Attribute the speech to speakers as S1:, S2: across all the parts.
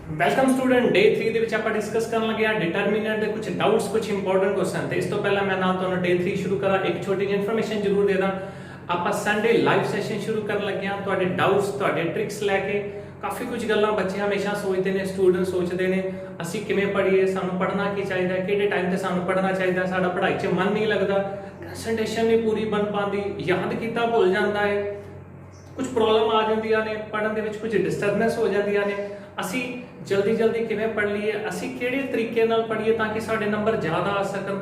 S1: Welcome student ਡੇ 3 ਦੇ ਵਿੱਚ ਆਪਾਂ ਡਿਸਕਸ ਕਰਨ ਲੱਗੇ ਆ ਡਿਟਰਮੀਨੈਂਟ ਦੇ ਕੁਝ ਡਾਊਟਸ ਕੁਝ ਇੰਪੋਰਟੈਂਟ ਕੁਐਸਚਨ ਤੇ ਇਸ ਤੋਂ ਪਹਿਲਾਂ ਮੈਂ ਨਾਲ ਤੁਹਾਨੂੰ ਡੇ 3 ਸ਼ੁਰੂ ਕਰਾਂ ਇੱਕ ਛੋਟੀ ਜਿਹੀ ਇਨਫੋਰਮੇਸ਼ਨ ਜ਼ਰੂਰ ਦੇ ਦਾਂ। ਆਪਾਂ ਸੰਡੇ ਲਾਈਵ ਸੈਸ਼ਨ ਸ਼ੁਰੂ ਕਰਨ ਲੱਗੇ ਆ ਤੁਹਾਡੇ ਡਾਊਟਸ ਤੁਹਾਡੇ ਟ੍ਰਿਕਸ ਲੈ ਕੇ। ਕਾਫੀ ਕੁਝ ਗੱਲਾਂ ਬੱਚੇ ਹਮੇਸ਼ਾ ਸੋਚਦੇ ਨੇ, ਸਟੂਡੈਂਟ ਸੋਚਦੇ ਨੇ ਅਸੀਂ ਕਿਵੇਂ ਪੜ੍ਹੀਏ, ਸਾਨੂੰ ਪੜ੍ਹਨਾ ਕੀ ਚਾਹੀਦਾ, ਕਿਹੜੇ ਟਾਈਮ ਤੇ ਸਾਨੂੰ ਪੜ੍ਹਨਾ ਚਾਹੀਦਾ, ਸਾਡਾ ਪੜ੍ਹਾਈ 'ਚ ਮਨ ਨਹੀਂ ਲੱਗਦਾ, ਕੰਸੈਂਟ੍ਰੇਸ਼ਨ ਨਹੀਂ ਪੂਰੀ ਬਣ ਪਾਉਂਦੀ, ਯਾਦ ਕੀਤਾ ਭੁੱਲ ਜਾਂਦਾ ਹੈ, ਕੁਝ ਪ੍ਰੋਬਲਮ ਆ ਜਾਂਦੀਆਂ ਨੇ ਪੜ੍ਹਨ ਦੇ ਵਿੱਚ, ਕੁਝ ਡਿਸਟਰਬੈਂਸ ਹੋ ਜਾਂਦੀਆਂ ਨੇ। ਅਸੀਂ ਜਲਦੀ ਕਿਵੇਂ ਪੜ੍ਹ ਲਈਏ, ਅਸੀਂ ਕਿਹੜੇ ਤਰੀਕੇ ਨਾਲ ਪੜ੍ਹੀਏ ਤਾਂ ਕਿ ਸਾਡੇ ਨੰਬਰ ਜ਼ਿਆਦਾ ਆ ਸਕਣ,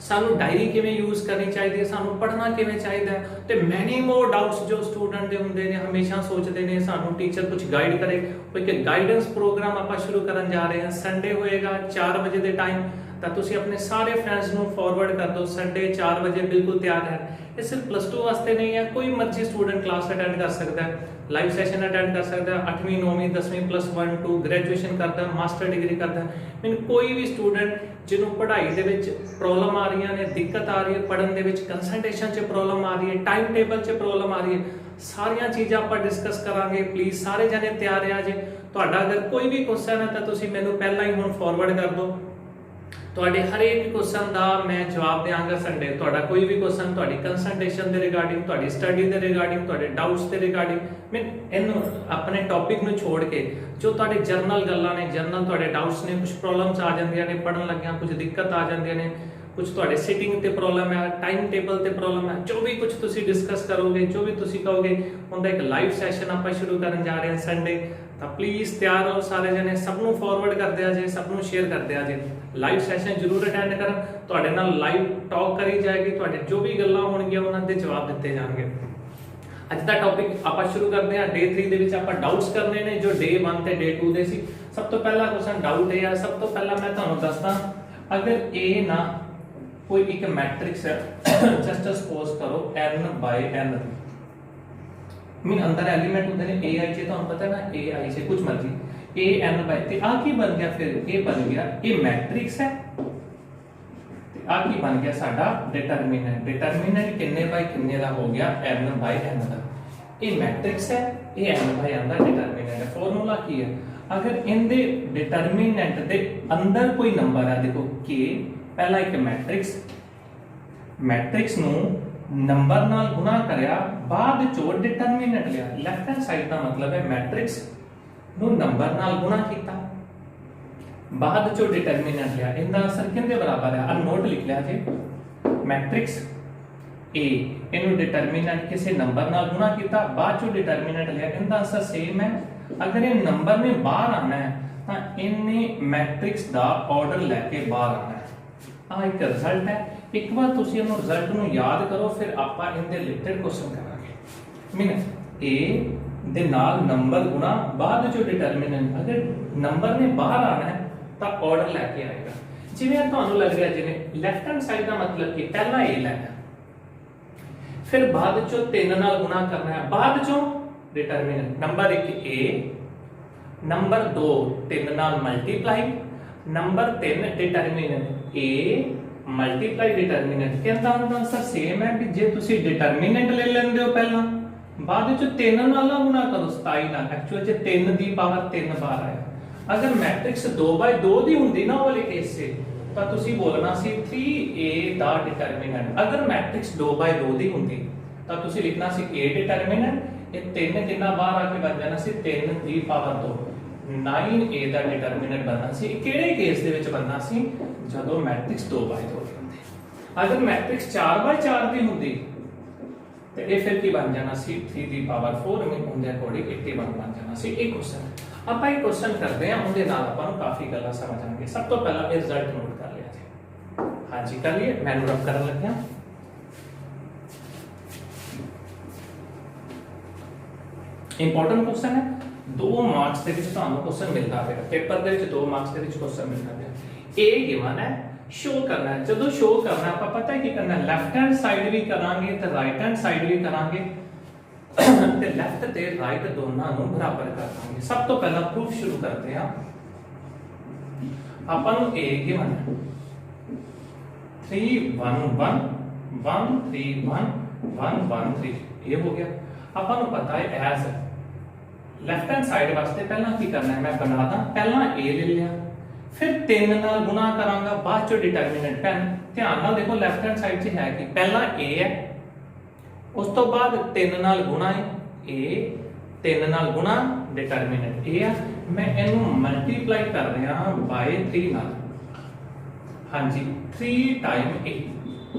S1: ਸਾਨੂੰ ਡਾਇਰੀ ਕਿਵੇਂ ਯੂਜ਼ ਕਰਨੀ ਚਾਹੀਦੀ ਹੈ, ਸਾਨੂੰ ਪੜ੍ਹਨਾ ਕਿਵੇਂ ਚਾਹੀਦਾ ਹੈ ਤੇ ਮੈਨੀ ਮੋਰ ਡਾਊਟਸ ਜੋ ਸਟੂਡੈਂਟ ਦੇ ਹੁੰਦੇ ਨੇ, ਹਮੇਸ਼ਾ ਸੋਚਦੇ ਨੇ ਸਾਨੂੰ ਟੀਚਰ ਕੁਝ ਗਾਈਡ ਕਰੇ। ਇੱਕ ਗਾਈਡੈਂਸ ਪ੍ਰੋਗਰਾਮ ਆਪਾਂ ਸ਼ੁਰੂ ਕਰਨ ਜਾ ਰਹੇ ਹਾਂ। ਸੰਡੇ ਹੋਏਗਾ 4 ਵਜੇ ਦੇ ਟਾਈਮ, ਤਾਂ ਤੁਸੀਂ ਆਪਣੇ ਸਾਰੇ ਫਰੈਂਡਸ ਨੂੰ ਫਾਰਵਰਡ ਕਰ ਦਿਓ। ਸੰਡੇ 4 ਵਜੇ ਬਿਲਕੁਲ ਤਿਆਰ ਹੈ। ਇਹ ਸਿਰਫ +2 ਵਾਸਤੇ ਨਹੀਂ ਹੈ, ਕੋਈ ਮਰਜ਼ੀ ਸਟੂਡੈਂਟ ਕਲਾਸ ਅਟੈਂਡ ਕਰ ਸਕਦਾ ਹੈ, ਲਾਈਵ ਸੈਸ਼ਨ ਅਟੈਂਡ ਕਰ ਸਕਦਾ ਹੈ, 8ਵੀਂ 9ਵੀਂ 10ਵੀਂ +1 2 ਗ੍ਰੈਜੂਏਸ਼ਨ ਕਰਦਾ, ਮਾਸਟਰ ਡਿਗਰੀ ਕਰਦਾ, ਮੀਨ ਕੋਈ ਵੀ ਸਟੂਡੈਂਟ ਜਿਹਨੂੰ ਪੜ੍ਹਾਈ ਦੇ ਵਿੱਚ ਪ੍ਰੋਬਲਮ ਆ ਰਹੀਆਂ ਨੇ, ਦਿੱਕਤ ਆ ਰਹੀ ਹੈ ਪੜ੍ਹਨ ਦੇ ਵਿੱਚ, ਕੰਸੈਂਟ੍ਰੇਸ਼ਨ 'ਚ ਪ੍ਰੋਬਲਮ ਆ ਰਹੀ ਹੈ, ਟਾਈਮ ਟੇਬਲ 'ਚ ਪ੍ਰੋਬਲਮ ਆ ਰਹੀ ਹੈ, ਸਾਰੀਆਂ ਚੀਜ਼ਾਂ ਆਪਾਂ ਡਿਸਕਸ ਕਰਾਂਗੇ। ਪਲੀਜ਼ ਸਾਰੇ ਜਣੇ ਤਿਆਰ ਆ ਜੇ। ਤੁਹਾਡਾ ਅਗਰ ਕੋਈ ਵੀ ਕੁਐਸਚਨ ਹੈ ਤਾਂ ਤੁਸੀਂ ਮੈਨੂੰ ਪਹਿਲਾਂ ਹੀ ਹੁਣ ਫਾਰਵਰਡ ਕਰ ਦਿਓ। ਤੁਹਾਡੇ ਹਰੇਕ ਕੁਐਸਚਨ ਦਾ ਮੈਂ ਜਵਾਬ ਦੇਵਾਂਗਾ ਸੰਡੇ। ਤੁਹਾਡਾ ਕੋਈ ਵੀ ਕੁਐਸਚਨ ਤੁਹਾਡੀ ਕੰਸੈਂਟ੍ਰੇਸ਼ਨ ਦੇ ਰਿਗਾਰਡਿੰਗ, ਤੁਹਾਡੀ ਸਟੱਡੀ ਦੇ ਰਿਗਾਰਡਿੰਗ, ਤੁਹਾਡੇ ਡਾਊਟਸ ਦੇ ਰਿਗਾਰਡਿੰਗ, ਮੈਂ ਇਹਨੂੰ ਆਪਣੇ ਟੌਪਿਕ ਨੂੰ ਛੋੜ ਕੇ ਜੋ ਤੁਹਾਡੇ ਜਰਨਲ ਗੱਲਾਂ ਨੇ, ਜਰਨਲ ਤੁਹਾਡੇ ਡਾਊਟਸ ਨੇ, ਕੁਝ ਪ੍ਰੋਬਲਮਸ ਆ ਜਾਂਦੀਆਂ ਨੇ ਪੜ੍ਹਨ ਲੱਗਿਆਂ, ਕੁਝ ਦਿੱਕਤ ਆ ਜਾਂਦੀਆਂ ਨੇ, ਕੁਝ ਤੁਹਾਡੇ ਸਿਟਿੰਗ ਤੇ ਪ੍ਰੋਬਲਮ ਹੈ, ਟਾਈਮ ਟੇਬਲ ਤੇ ਪ੍ਰੋਬਲਮ ਹੈ, ਜੋ ਵੀ ਕੁਝ ਤੁਸੀਂ ਡਿਸਕਸ ਕਰੋਗੇ, ਜੋ ਵੀ ਤੁਸੀਂ ਕਹੋਗੇ, ਉਹਦਾ ਇੱਕ ਲਾਈਵ ਸੈਸ਼ਨ ਆਪਾਂ ਸ਼ੁਰੂ ਕਰਨ ਜਾ ਰਹੇ ਹਾਂ ਸੰਡੇ। ਤਾਂ ਪਲੀਜ਼ ਤਿਆਰ ਰਹੋ ਸਾਰੇ ਜਣੇ, ਸਭ ਨੂੰ ਫਾਰਵਰਡ ਕਰਦੇ ਆ ਜੇ, ਸਭ ਨੂੰ ਸ਼ੇਅਰ ਕਰਦੇ ਆ ਜੇ। ਲਾਈਵ ਸੈਸ਼ਨ ਜ਼ਰੂਰ ਅਟੈਂਡ ਕਰਨ, ਤੁਹਾਡੇ ਨਾਲ ਲਾਈਵ ਟਾਕ ਕਰੀ ਜਾਏਗੀ, ਤੁਹਾਡੇ ਜੋ ਵੀ ਗੱਲਾਂ ਹੋਣਗੀਆਂ ਉਹਨਾਂ ਦੇ ਜਵਾਬ ਦਿੱਤੇ ਜਾਣਗੇ। ਅੱਜ ਦਾ ਟੌਪਿਕ ਆਪਾਂ ਸ਼ੁਰੂ ਕਰਦੇ ਹਾਂ। ਡੇ 3 ਦੇ ਵਿੱਚ ਆਪਾਂ ਡਾਊਟਸ ਕਰਨੇ ਨੇ ਜੋ ਡੇ 1 ਤੇ ਡੇ 2 ਦੇ ਸੀ। ਸਭ ਤੋਂ ਪਹਿਲਾ ਕੁਐਸਚਨ ਡਾਊਟ ਇਹ ਆ, ਸਭ ਤੋਂ ਪਹਿਲਾਂ ਮੈਂ ਤੁਹਾਨੂੰ ਦੱਸਦਾ, ਅਗਰ A ਨਾ ਕੋਈ ਇੱਕ ਮੈਟ੍ਰਿਕਸ ਹੈ, ਜਸਟ ਸਪੋਜ਼ ਕਰੋ n/n, ਮੀਨ ਅੰਦਰ ਐਲੀਮੈਂਟ ਹੁੰਦੇ ਨੇ ai ਚ, ਤੁਹਾਨੂੰ ਪਤਾ ਨਾ ai ਚ ਕੁਝ ਮਰਜ਼ੀ an/, ਤੇ ਆ ਕੀ ਬਣ ਗਿਆ ਫਿਰ, ਇਹ ਬਣ ਗਿਆ, ਇਹ ਮੈਟ੍ਰਿਕਸ ਹੈ ਤੇ ਆ ਕੀ ਬਣ ਗਿਆ ਸਾਡਾ ਡਿਟਰਮੀਨੈਂਟ। ਡਿਟਰਮੀਨੈਂਟ ਕਿੰਨੇ ਬਾਈ ਕਿੰਨੇ ਦਾ ਹੋ ਗਿਆ, n/n ਦਾ। ਇਹ ਮੈਟ੍ਰਿਕਸ ਹੈ, ਇਹ n/n ਦਾ ਡਿਟਰਮੀਨੈਂਟ ਹੈ। ਫਾਰਮੂਲਾ ਕੀ ਹੈ, ਅਗਰ ਇਹਦੇ ਡਿਟਰਮੀਨੈਂਟ ਦੇ ਅੰਦਰ ਕੋਈ ਨੰਬਰ ਹੈ, ਦੇਖੋ k, ਪਹਿਲਾ ਇੱਕ ਮੈਟ੍ਰਿਕਸ ਨੂੰ ਨੰਬਰ ਨਾਲ ਗੁਣਾ ਕਰਿਆ, ਬਾਅਦ ਚੋਂ ਡਿਟਰਮੀਨੈਂਟ ਲਿਆ। ਲੈਫਟ ਹੈਂਡ ਸਾਈਡ ਦਾ ਮਤਲਬ ਹੈ ਮੈਟ੍ਰਿਕਸ ਨੂੰ ਨੰਬਰ ਨਾਲ ਗੁਣਾ ਕੀਤਾ, ਬਾਅਦ ਚੋਂ ਡਿਟਰਮੀਨੈਂਟ ਲਿਆ। ਇਹਦਾ ਅਸਰ ਕਿੰਨੇ ਬਰਾਬਰ ਹੈ, ਆ ਨੋਟ ਲਿਖ ਲਿਆ ਜੀ। ਮੈਟ੍ਰਿਕਸ A, ਇਹਨੂੰ ਡਿਟਰਮੀਨੈਂਟ ਕਿਸੇ ਨੰਬਰ ਨਾਲ ਗੁਣਾ ਕੀਤਾ, ਬਾਅਦ ਚੋਂ ਡਿਟਰਮੀਨੈਂਟ ਲਿਆ, ਇਹਦਾ ਅਸਰ ਸੇਮ ਹੈ। ਅਗਰ ਇਹ ਨੰਬਰ ਨੇ ਬਾਹਰ ਆਣਾ ਹੈ ਤਾਂ ਇਹਨੇ ਮੈਟ੍ਰਿਕਸ ਦਾ ਆਰਡਰ ਲੈ ਕੇ ਬਾਹਰ ਆਣਾ ਹੈ। ਆ ਇੱਕ ਰਿਜ਼ਲਟ ਹੈ। ਇੱਕ ਵਾਰ ਤੁਸੀਂ ਇਹਨੂੰ ਰਿਜ਼ਲਟ ਨੂੰ ਯਾਦ ਕਰੋ, ਫਿਰ ਆਪਾਂ ਇਹਦੇ ਰਿਲੇਟਡ ਕੁਐਸਚਨ ਕਰਾਂਗੇ। ਮੀਨ A ਦੇ ਨਾਲ ਨੰਬਰ ਗੁਣਾ, ਬਾਅਦ ਚੋਂ ਡਿਟਰਮੀਨੈਂਟ, ਅਗਰ ਨੰਬਰ ਨੇ ਬਾਹਰ ਆਣਾ ਹੈ ਤਾਂ ਆਰਡਰ ਲੈ ਕੇ ਆਏਗਾ। ਜਿਵੇਂ ਤੁਹਾਨੂੰ ਲੱਗ ਰਿਹਾ, ਜਿਵੇਂ ਲੈਫਟ ਹੈਂਡ ਸਾਈਡ ਦਾ ਮਤਲਬ ਕਿ ਪਹਿਲਾਂ A ਲੈਣਾ, ਫਿਰ ਬਾਅਦ ਚੋਂ 3 ਨਾਲ ਗੁਣਾ ਕਰਨਾ ਹੈ, ਬਾਅਦ ਚੋਂ ਡਿਟਰਮੀਨੈਂਟ। ਨੰਬਰ 1 A, ਨੰਬਰ 2 3 ਨਾਲ ਮਲਟੀਪਲਾਈ, ਨੰਬਰ 3 ਡਿਟਰਮੀਨੈਂਟ A ਮਲਟੀਪਲਾਈ ਡਿਟਰਮੀਨੈਂਟ। ਕਹਿੰਦਾ ਹੁੰਦਾ ਸਰ ਸੇਮ ਹੈ ਕਿ ਜੇ ਤੁਸੀਂ ਡਿਟਰਮੀਨੈਂਟ ਲੈ ਲੈਂਦੇ ਹੋ ਪਹਿਲਾਂ, ਬਾਅਦ ਵਿੱਚ 3 ਨਾਲ ਨਾ ਗੁਣਾ ਕਰੋ 27 ਨਾਲ, ਐਕਚੁਅਲ ਚ 3 ਦੀ ਪਾਵਰ 3 ਬਾਰ ਆਇਆ। ਅਗਰ ਮੈਟ੍ਰਿਕਸ 2/2 ਦੀ ਹੁੰਦੀ ਨਾ ਉਹ ਵਾਲੇ ਕੇਸ 'ਚ, ਤਾਂ ਤੁਸੀਂ ਬੋਲਣਾ ਸੀ 3A ਦਾ ਡਿਟਰਮੀਨੈਂਟ। ਅਗਰ ਮੈਟ੍ਰਿਕਸ 2/2 ਦੀ ਹੁੰਦੀ ਤਾਂ ਤੁਸੀਂ ਲਿਖਣਾ ਸੀ A ਡਿਟਰਮੀਨੈਂਟ, ਇਹ 3 ਕਿੰਨਾ ਬਾਹਰ ਆ ਕੇ ਬਣ ਜਾਣਾ ਸੀ 3 ਦੀ ਪਾਵਰ 2, 9A ਦਾ ਡਿਟਰਮੀਨੈਂਟ ਬਣਨਾ ਸੀ। ਕਿਹੜੇ ਕੇਸ ਦੇ ਵਿੱਚ ਬਣਨਾ ਸੀ, ਜਦੋਂ ਮੈਟ੍ਰਿਕਸ 2/2 ਦੀ ਹੁੰਦੀ। ਅਗਰ ਮੈਟ੍ਰਿਕਸ 4/4 ਦੀ ਹੁੰਦੀ ਤੇ ਇਹ ਫਿਰ ਕੀ ਬਣ ਜਾਣਾ ਸੀ 3 ਦੀ ਪਾਵਰ 4, ਮੀਨ ਉਹਦੇ ਅਕੋਰਡਿੰਗ 81 ਬਣ ਜਾਣਾ ਸੀ। ਇਹ ਕੁਐਸਚਨ ਆਪਾਂ ਇਹ ਕੁਐਸਚਨ ਕਰਦੇ ਹਾਂ, ਉਹਦੇ ਨਾਲ ਆਪਾਂ ਨੂੰ ਕਾਫੀ ਗੱਲਾਂ ਸਮਝ ਆਣਗੇ। ਸਭ ਤੋਂ ਪਹਿਲਾਂ ਇਹ ਰਿਜ਼ਲਟ ਨੋਟ ਕਰ ਲਿਆ ਜੀ। ਹਾਂਜੀ ਕਰ ਲਈਏ, ਮੈਂ ਨੋਟ ਕਰਨ ਲੱਗਿਆ। ਇੰਪੋਰਟੈਂਟ ਕੁਐਸਚਨ ਹੈ, 2 ਮਾਰਕਸ ਦੇ ਵਿੱਚ ਤੁਹਾਨੂੰ ਕੁਐਸਚਨ ਮਿਲਦਾ ਹੈ, ਪੇਪਰ ਦੇ ਵਿੱਚ 2 ਮਾਰਕਸ ਦੇ ਵਿੱਚ ਕੁਐਸਚਨ ਮਿਲਦਾ ਹੈ। ਇਹ ਗਿਵਨ ਹੈ, ਸ਼ੋ ਕਰਨਾ ਹੈ। ਜਦੋਂ ਸ਼ੋ ਕਰਨਾ ਆਪਾਂ ਪਤਾ ਹੈ ਕੀ ਕਰਨਾ, ਲੈਫਟ ਹੈਂਡ ਸਾਈਡ ਵੀ ਕਰਾਂਗੇ ਤੇ ਰਾਈਟ ਹੈਂਡ ਸਾਈਡ ਵੀ ਕਰਾਂਗੇ, ਤੇ ਲੈਫਟ ਤੇ ਰਾਈਟ ਦੋਨਾਂ ਨੂੰ ਬਰਾਬਰ ਕਰ ਦਾਂਗੇ। ਸਭ ਤੋਂ ਪਹਿਲਾਂ ਪ੍ਰੂਫ ਸ਼ੁਰੂ ਕਰਦੇ ਹਾਂ। ਆਪਾਂ ਨੂੰ A ਗਿਵਨ ਹੈ 3 1 1 1 3 1 1 1 3, ਇਹ ਹੋ ਗਿਆ। ਆਪਾਂ ਨੂੰ ਪਤਾ ਹੈ ਐਜ਼ ਲੈਫਟ ਹੈਂਡ ਸਾਈਡ ਵਾਸਤੇ ਪਹਿਲਾਂ ਕੀ ਕਰਨਾ ਹੈ, ਮੈਂ ਬਣਾ ਦਾਂ ਪਹਿਲਾਂ a ਲੈ ਲਿਆ, ਫਿਰ 3 ਨਾਲ ਗੁਣਾ ਕਰਾਂਗਾ, ਬਾਅਦ ਚ ਡਿਟਰਮੀਨੈਂਟ। ਪੈਨ ਧਿਆਨ ਨਾਲ ਦੇਖੋ ਲੈਫਟ ਹੈਂਡ ਸਾਈਡ 'ਚ ਹੈ ਕਿ ਪਹਿਲਾਂ a ਹੈ, ਉਸ ਤੋਂ ਬਾਅਦ 3 ਨਾਲ ਗੁਣਾ ਹੈ, a 3 ਨਾਲ ਗੁਣਾ ਡਿਟਰਮੀਨੈਂਟ a ਆ, ਮੈਂ ਇਹਨੂੰ ਮਲਟੀਪਲਾਈ ਕਰ ਰਿਹਾ ਬਾਈ 3 ਨਾਲ। ਹਾਂਜੀ 3 ਟਾਈਮ a।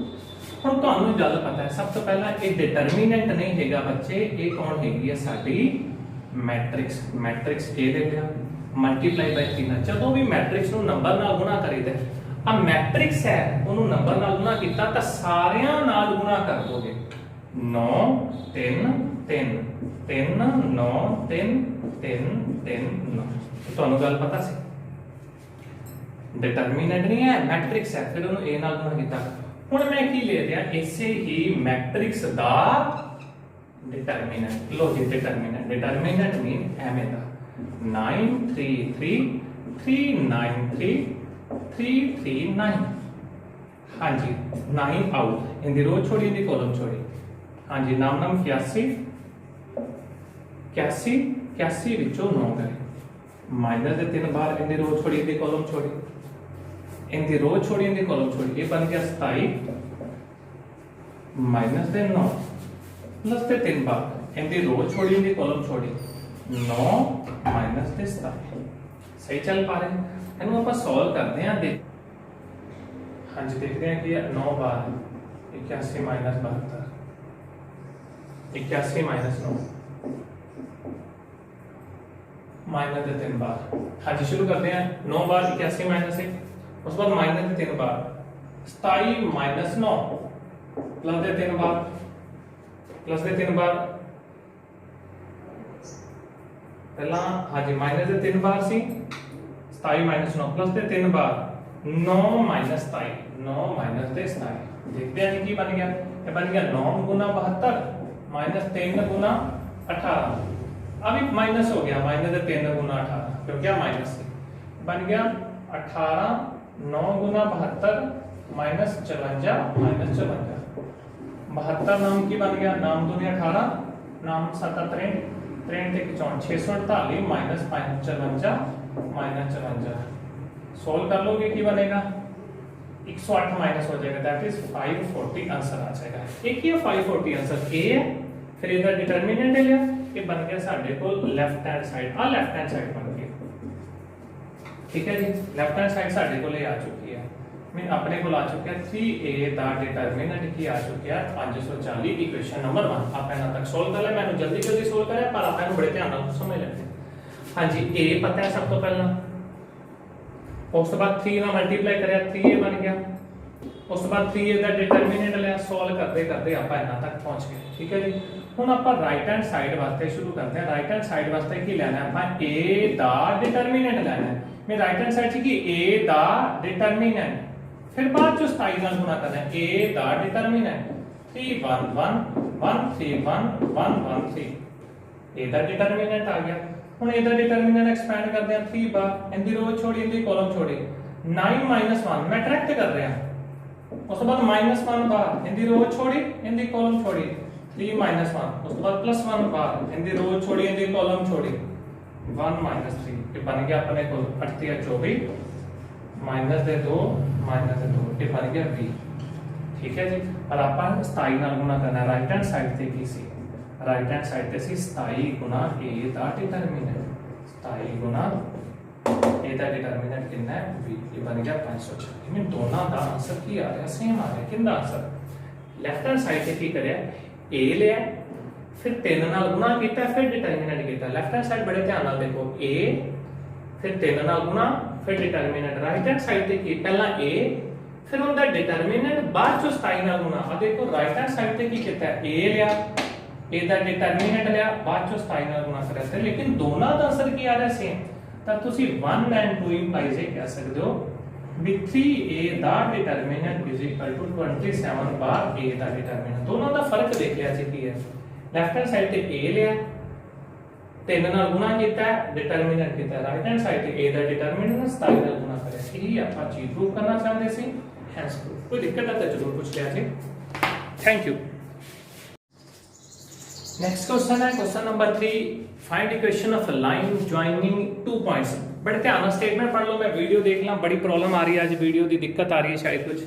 S1: ਹੁਣ ਤੁਹਾਨੂੰ ਗੱਲ ਪਤਾ ਹੈ, ਸਭ ਤੋਂ ਪਹਿਲਾਂ ਇਹ ਡਿਟਰਮੀਨੈਂਟ ਨਹੀਂ ਹੈਗਾ ਬੱਚੇ, ਇਹ ਕੌਣ ਹੈਗੀ ਹੈ ਸਾਡੀ ਮੈਟ੍ਰਿਕਸ। ਮੈਟ੍ਰਿਕਸ a ਲੈ ਲਿਆ ਮਲਟੀਪਲਾਈ ਬਾਈ 3 ਨਾਲ। ਜਦੋਂ ਵੀ ਮੈਟ੍ਰਿਕਸ ਨੂੰ ਨੰਬਰ ਨਾਲ ਗੁਣਾ ਕਰੀਦਾ, ਆ ਮੈਟ੍ਰਿਕਸ ਹੈ ਉਹਨੂੰ ਨੰਬਰ ਨਾਲ ਗੁਣਾ ਕੀਤਾ ਤਾਂ ਸਾਰਿਆਂ ਨਾਲ ਗੁਣਾ ਕਰ ਦੋਗੇ। 9 3 3 3 9 3 3 3 9। ਤੁਹਾਨੂੰ ਗੱਲ ਪਤਾ ਸੀ, ਡਿਟਰਮੀਨੈਂਟ ਨਹੀਂ ਹੈ ਮੈਟ੍ਰਿਕਸ ਹੈ, ਫਿਰ ਉਹਨੂੰ a ਨਾਲ ਗੁਣਾ ਕੀਤਾ। ਹੁਣ ਮੈਂ ਕੀ ਲੈ ਰਿਹਾ, ਇਸੇ ਹੀ ਮੈਟ੍ਰਿਕਸ ਦਾ डिटरमिनेंट। लो जी डिटरमिनेंट, डिटरमिनेंट मीन एम ਦਾ 9 3 3 3 9 3 3 3 9। हाँ जी 9 आउट, इन दी रो छोड़ी इन दी कॉलम छोड़ी। हाँ जी नाम 81 81 81 विचों 9 करे माइनस दे 3 बार इन दी रो छोड़ी इन दी कॉलम छोड़ी, इन दी रो छोड़ी इन दी कॉलम छोड़ी। ये बन गया 27 माइनस दे 9 प्लस दे 3 बार इन दी रो छोड़ी इन दी कॉलम छोड़ी 9 माइनस दे 27। सही चल पा रहे हैं, इनको ਆਪਾਂ सॉल्व करते हैं। देख हाँ जी देखते हैं कि 9 बार 81 माइनस 72 81 माइनस 9 माइनस दे 3 बार। हाँ जी शुरू करते हैं 9 बार 81 माइनस 1, उस बाद माइनस दे 3 बार 27 माइनस 9 प्लस दे 3 बार प्लस दे 3 बार पहला। हाँ जी माइनस दे 3 बार सी 27 माइनस 9 प्लस दे 3 बार 9 माइनस 27 9 माइनस दे 27। देखते हैं कि बन गया, ये बन गया 9 गुना 72 माइनस 3 गुना 18। अभी माइनस हो गया, माइनस दे 3 गुना 18 क्योंकि क्या माइनस से बन गया 18 9 गुना 72 माइनस 54 माइनस 54। 72 नाम की बन गया, नाम 2 ने 18 नाम 7 63 63 के 648 माइनस 54 माइनस 54। सोल्व कर लोगे कि बनेगा 108 माइनस हो जाएगा, दैट इज 540 आंसर आ जाएगा। एक ही 540 आंसर ए है, फिर इधर डिटरमिनेंट है लिया, ये बन गया साडे को लेफ्ट हैंड साइड। आ लेफ्ट हैंड साइड बन गई, ठीक है जी। लेफ्ट हैंड साइड साडे को ले आ चुकी है, मैं अपने को आ चुका है 3a दा डिटरमिनेंट की आ चुका है 540। इक्वेशन नंबर 1 आप ਇਹਨਾਂ तक सोल्व कर ले। मैंने जल्दी जल्दी सोल्व करा पर आप ਇਹਨੂੰ बड़े ध्यान ਨਾਲ समझ लेते। हां जी a पता है सब तो पहला, ਉਸ ਤੋਂ ਬਾਅਦ 3 ਨਾਲ ਮਲਟੀਪਲਾਈ ਕਰਿਆ 3a ਬਣ ਗਿਆ, ਉਸ ਤੋਂ ਬਾਅਦ 3a ਦਾ ਡਿਟਰਮੀਨੈਂਟ ਲਿਆ, ਸੋਲਵ ਕਰਦੇ ਕਰਦੇ ਆਪਾਂ ਇਹਨਾਂ ਤੱਕ ਪਹੁੰਚ ਗਏ। ਠੀਕ ਹੈ ਜੀ। ਹੁਣ ਆਪਾਂ ਰਾਈਟ ਹੈਂਡ ਸਾਈਡ ਵਾਸਤੇ ਸ਼ੁਰੂ ਕਰਦੇ ਹਾਂ। ਰਾਈਟ ਹੈਂਡ ਸਾਈਡ ਵਾਸਤੇ ਕੀ ਲੈਣਾ ਹੈ ਆਪਾਂ, a ਦਾ ਡਿਟਰਮੀਨੈਂਟ ਲੈਣਾ ਹੈ। ਮੈਂ ਰਾਈਟ ਹੈਂਡ ਸਾਈਡ 'ਚ ਕੀ a ਦਾ ਡਿਟਰਮੀਨੈਂਟ, फिर बाद जो 27 ਨਾਲ ਗੁਣਾ ਕਰਨਾ ਹੈ a ਦਾ ਡਿਟਰਮੀਨੈਂਟ 3 1 1 1 3 1 1 1 3 a ਦਾ ਡਿਟਰਮੀਨੈਂਟ ਆ ਗਿਆ। ਹੁਣ a ਦਾ ਡਿਟਰਮੀਨੈਂਟ ਐਕਸਪੈਂਡ ਕਰਦੇ ਹਾਂ 3 ਬਾਰ, ਇਹਦੀ ਰੋ ਛੋੜੀ ਇਹਦੀ ਕਾਲਮ ਛੋੜੀ 9 1 ਮੈਂ ਡਾਇਰੈਕਟ ਕਰ ਰਿਹਾ। ਉਸ ਤੋਂ ਬਾਅਦ -1 ਬਾਰ, ਇਹਦੀ ਰੋ ਛੋੜੀ ਇਹਦੀ ਕਾਲਮ ਛੋੜੀ 3 1 ਉਸ ਤੋਂ ਬਾਅਦ +1 ਬਾਰ, ਇਹਦੀ ਰੋ ਛੋੜੀ ਇਹਦੀ ਕਾਲਮ ਛੋੜੀ 1 3। ਇਹ ਬਣ ਗਿਆ ਆਪਣੇ ਕੋਲ 38 24 माइनस दे 2 ये बन गया b। ठीक है जी। और आप 27 ਨਾਲ ਗੁਣਾ ਕਰਨਾ ਰਾਈਟ ਹੈਂਡ ਸਾਈਡ ਤੇ ਕੀ ਸੀ, ਰਾਈਟ ਹੈਂਡ ਸਾਈਡ ਤੇ ਸੀ 27 ਗੁਣਾ a ਦਾ ਡਿਟਰਮੀਨੈਂਟ, 27 ਗੁਣਾ a ਦਾ ਡਿਟਰਮੀਨੈਂਟ ਕਿੰਨਾ ਹੈ b। ਇਹ ਬਣ ਗਿਆ 540। ਮੈਂ ਦੋਨਾਂ ਦਾ ਆਨਸਰ ਕੀ ਆ ਰਿਹਾ, ਸੇਮ ਆ ਰਿਹਾ। ਕਿੰਨਾ ਆਨਸਰ ਲੈਫਟ ਹੈਂਡ ਸਾਈਡ ਤੇ ਕੀ ਕਰਿਆ a ਲਿਆ, ਫਿਰ 3 ਨਾਲ ਗੁਣਾ ਕੀਤਾ, ਫਿਰ ਡਿਟਰਮੀਨੈਂਟ ਕੀਤਾ। ਲੈਫਟ ਹੈਂਡ ਸਾਈਡ ਬੜੇ ਧਿਆਨ ਨਾਲ ਦੇਖੋ a फिर 3 ਨਾਲ ਗੁਣਾ फिर डिटरमिनेंट। राइट हैंड साइड ਤੇ ਕੀ ਪਹਿਲਾਂ a ਫਿਰ ਉਹਦਾ ਡਿਟਰਮੀਨੈਂਟ ਬਾਅਦ ਚੋਂ 27 ਨਾਲ ਗੁਣਾ। ਆ ਦੇਖੋ ਰਾਈਟ ਹੈਂਡ ਸਾਈਡ ਤੇ ਕੀ ਕੀਤਾ a ਲਿਆ, a ਦਾ ਡਿਟਰਮੀਨੈਂਟ ਲਿਆ, ਬਾਅਦ ਚੋਂ 27 ਨਾਲ ਗੁਣਾ ਕਰਿਆ ਤੇ ਲੇਕਿਨ ਦੋਨਾਂ ਦਾ ਆਨਸਰ ਕੀ ਆ ਰਿਹਾ ਸੇਮ। ਤਾਂ ਤੁਸੀਂ 1 and 2 ਇੰਪਲਾਈਜ਼ ਇਹ ਕਹਿ ਸਕਦੇ ਹੋ ਵੀ 3a ਦਾ ਡਿਟਰਮੀਨੈਂਟ = 27 ਬਾਰ a ਦਾ ਡਿਟਰਮੀਨੈਂਟ। ਦੋਨਾਂ ਦਾ ਫਰਕ ਦੇਖ ਲਿਆ ਜੀ ਕੀ ਹੈ। ਲੈਫਟ ਹੈਂਡ ਸਾਈਡ ਤੇ a ਲਿਆ, 3 ਨਾਲ ਗੁਣਾ ਕੀਤਾ, ਡਿਟਰਮੀਨੈਂਟ ਕੀਤਾ। ਰਾਈਟ ਹੈਂਡ ਸਾਈਡ ਤੇ a ਦਾ ਡਿਟਰਮੀਨੈਂਟ 27 ਨਾਲ ਗੁਣਾ ਕਰਿਆ। ਇਹੀ ਆਪਾਂ ਚੀਜ਼ ਪ੍ਰੂਵ ਕਰਨਾ ਚਾਹੁੰਦੇ ਸੀ। Hence proof. ਕੋਈ ਦਿੱਕਤ ਹੈ ਤਾਂ ਜ਼ਰੂਰ ਪੁੱਛ ਲਿਆ ਜੀ। Thank you. नेक्स्ट क्वेश्चन है question number 3, find equation of line joining two points. बड़े ध्यान से स्टेटमेंट पढ़ लो, मैं वीडियो देख ला, बड़ी प्रॉब्लम आ रही है आज, वीडियो की दिक्कत आ रही है शायद कुछ।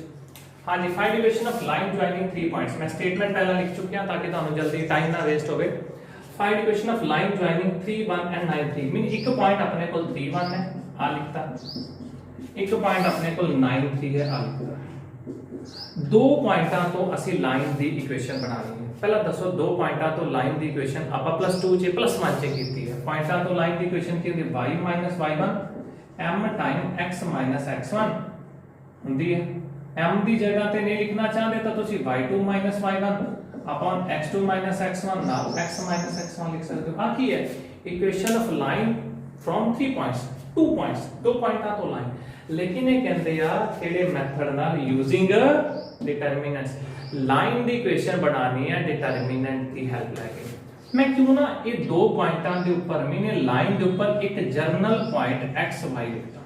S1: हाँ जी, find equation of line joining 3 points. मैं स्टेटमेंट पहला लिख चुकिया ताकि ਤੁਹਾਨੂੰ जल्दी टाइम ना वेस्ट होवे। Find equation of line joining 3 1 and 9 3 mean एक पॉइंट अपने को 3 1 है आ लिखता, एक पॉइंट अपने को 9 3 है आ लिखता। दो पॉइंटां तो ਅਸੀਂ ਲਾਈਨ ਦੀ ਇਕੁਏਸ਼ਨ ਬਣਾਣੀ ਹੈ। ਪਹਿਲਾਂ ਦੱਸੋ ਦੋ ਪੁਆਇੰਟਾਂ ਤੋਂ ਲਾਈਨ ਦੀ ਇਕੁਏਸ਼ਨ ਆਪਾਂ +2 ਚ +1 ਚ ਕੀਤੀ ਹੈ। ਪੁਆਇੰਟਾਂ ਤੋਂ ਲਾਈਨ ਦੀ ਇਕੁਏਸ਼ਨ ਕੀ ਹੁੰਦੀ ਹੈ? y y1 m time x x1 ਹੁੰਦੀ ਹੈ। m ਦੀ ਜਗ੍ਹਾ ਤੇ ਨਹੀਂ ਲਿਖਣਾ ਚਾਹੁੰਦੇ ਤਾਂ ਤੁਸੀਂ y2 y1 upon x2 x1 ਨਾਲ x x1 ਲਿਖ ਸਕਦੇ ਹੋ। ਆ ਕੀ ਹੈ? Equation of line from 3 points, 2 points, ਦੋ ਪੁਆਇੰਟਾਂ ਤੋਂ ਲਾਈਨ। लेकिन ये कहते यार केड़े मेथड नाल using determinants. Line the equation बनानी है डिटरमिनेंट की हेल्प लेके। मैं क्यों ना ये दो पॉइंटां दे ऊपर मैंने लाइन दे ऊपर एक जर्नल पॉइंट x y लिखता।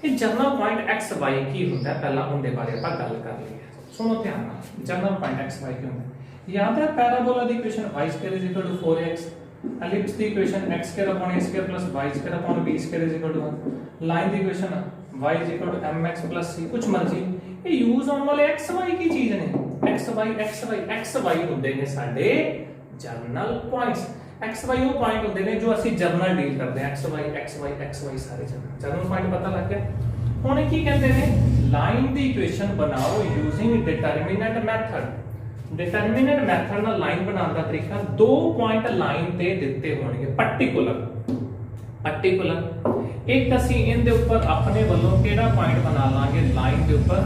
S1: ये जर्नल पॉइंट x y की होता है, पहला उनके बारे में गल कर लईए। सुनो ध्यान नाल, जर्नल पॉइंट x y की होता है? याद है parabola the equation y² = 4x, ellipse the equation x² + a² + y² / b² = 1, line the equation y = mx + c, कुछ मर्जी। ये यूज होने वाले x y की चीज ने, x y ਹੁੰਦੇ ਨੇ ਸਾਡੇ ਜਰਨਲ ਪੁਆਇੰਟਸ। x y ਉਹ ਪੁਆਇੰਟ ਹੁੰਦੇ ਨੇ ਜੋ ਅਸੀਂ ਜਰਨਲ ਡੀਲ ਕਰਦੇ ਹਾਂ, x y ਸਾਰੇ ਜਰਨਲ ਪੁਆਇੰਟ ਪਤਾ ਲੱਗ ਗਿਆ। ਹੁਣ ਇਹ ਕੀ ਕਹਿੰਦੇ ਨੇ? ਲਾਈਨ ਦੀ ਇਕੁਏਸ਼ਨ ਬਣਾਓ ਯੂਜ਼ਿੰਗ ਡਿਟਰਮੀਨੈਂਟ ਮੈਥਡ। डिटरमिनेंट मेथड ਨਾਲ ਲਾਈਨ ਬਣਾਉਣ ਦਾ ਤਰੀਕਾ, ਦੋ ਪੁਆਇੰਟ ਲਾਈਨ ਤੇ ਦਿੱਤੇ ਹੋਣਗੇ ਪਾਰਟਿਕੂਲਰ ਇੱਕ ਅਸੀਂ ਇਹਦੇ ਉੱਪਰ ਆਪਣੇ ਵੱਲੋਂ ਕਿਹੜਾ ਪੁਆਇੰਟ ਬਣਾ ਲਾਂਗੇ? ਲਾਈਨ ਦੇ ਉੱਪਰ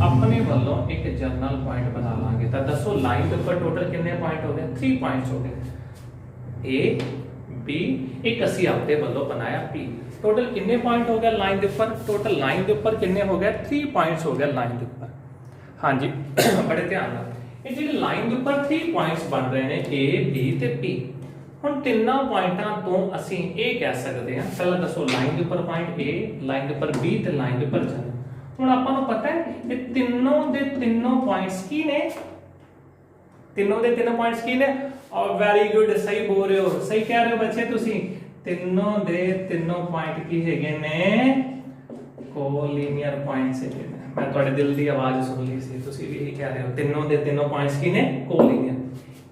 S1: ਆਪਣੇ ਵੱਲੋਂ ਇੱਕ ਜਰਨਲ ਪੁਆਇੰਟ ਬਣਾ ਲਾਂਗੇ। ਤਾਂ ਦੱਸੋ ਲਾਈਨ ਦੇ ਉੱਪਰ ਟੋਟਲ ਕਿੰਨੇ ਪੁਆਇੰਟ ਹੋ ਗਏ? 3 ਪੁਆਇੰਟਸ ਹੋ ਗਏ, A B, ਇੱਕ ਅਸੀਂ ਆਪਣੇ ਵੱਲੋਂ ਬਣਾਇਆ P। ਟੋਟਲ ਕਿੰਨੇ ਪੁਆਇੰਟ ਹੋ ਗਏ ਲਾਈਨ ਦੇ ਉੱਪਰ? ਟੋਟਲ ਲਾਈਨ ਦੇ ਉੱਪਰ ਕਿੰਨੇ ਹੋ ਗਏ? 3 ਪੁਆਇੰਟਸ ਹੋ ਗਏ ਲਾਈਨ ਦੇ ਉੱਪਰ। ਹਾਂਜੀ ਬੜੇ ਧਿਆਨ ਨਾਲ, ਇਹ ਜਿਹੜੇ ਲਾਈਨ ਦੇ ਉੱਪਰ 3 ਪੁਆਇੰਟਸ ਬਣ ਰਹੇ ਨੇ A B ਤੇ P। ਹੁਣ ਤਿੰਨਾਂ ਪੁਆਇੰਟਾਂ ਤੋਂ ਅਸੀਂ ਇਹ ਕਹਿ ਸਕਦੇ ਹਾਂ, ਪਹਿਲਾਂ ਦੱਸੋ ਲਾਈਨ ਦੇ ਉੱਪਰ ਪੁਆਇੰਟ A, ਲਾਈਨ ਦੇ ਉੱਪਰ B ਤੇ ਲਾਈਨ ਦੇ ਉੱਪਰ ਜਰਨਲ। ਹੁਣ ਆਪਾਂ ਨੂੰ ਪਤਾ ਹੈ ਇਹ ਤਿੰਨੋਂ ਦੇ ਤਿੰਨੋਂ ਪੁਆਇੰਟਸ ਕੀ ਨੇ? ਤਿੰਨੋਂ ਦੇ ਤਿੰਨੋਂ ਪੁਆਇੰਟਸ ਕੀ ਨੇ? ਔਰ ਵੈਰੀ ਗੁੱਡ, ਸਹੀ ਬੋਲ ਰਹੇ ਹੋ, ਸਹੀ ਕਹਿ ਰਹੇ ਹੋ ਬੱਚੇ ਤੁਸੀਂ। ਤਿੰਨੋਂ ਦੇ ਤਿੰਨੋਂ ਪੁਆਇੰਟ ਕੀ ਹੈਗੇ ਨੇ? ਕੋਲੀਨੀਅਰ ਪੁਆਇੰਟਸ ਹੈਗੇ ਨੇ। मैं ਤੁਹਾਡੇ ਦਿਲ ਦੀ ਆਵਾਜ਼ ਸੁਣ ਲਈ ਸੀ, ਤੁਸੀਂ ਵੀ ਇਹ ਕਹਿ ਰਹੇ ਹੋ। ਤਿੰਨੋਂ ਦੇ ਤਿੰਨੋਂ ਪੁਆਇੰਟਸ ਕੀ ਨੇ? ਕੋਲੀਨੀਅਰ।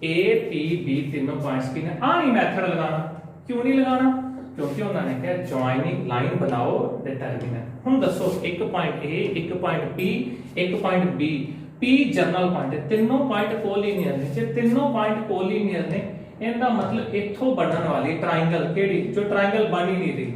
S1: A P B ਤਿੰਨੋਂ ਪੁਆਇੰਟਸ ਕੀ ਨੇ? ਆ ਨਹੀਂ ਮੈਥਡ ਲਗਾਉਣਾ। ਕਿਉਂ ਨਹੀਂ ਲਗਾਉਣਾ? ਕਿਉਂਕਿ ਉਹਨਾਂ ਨੇ ਕਿਹਾ ਜੁਆਇਨਿੰਗ ਲਾਈਨ ਬਣਾਓ ਡਿਟਰਮੀਨੈਂਟ। ਹੁਣ ਦੱਸੋ ਇੱਕ ਪੁਆਇੰਟ A, ਇੱਕ ਪੁਆਇੰਟ P, ਇੱਕ point B, P general point ਹੈ। ਤਿੰਨੋਂ ਪੁਆਇੰਟ ਕੋਲੀਨੀਅਰ ਨੇ। ਜੇ ਤਿੰਨੋਂ ਪੁਆਇੰਟ ਕੋਲੀਨੀਅਰ ਨੇ, ਇਹਦਾ ਮਤਲਬ ਇੱਥੋਂ ਬਣਨ ਵਾਲੀ ਟ੍ਰਾਇੰਗਲ ਕਿਹੜੀ? ਜੋ ਟ੍ਰਾਇੰਗਲ ਬਣ ਹੀ ਨਹੀਂ ਰਹੀ।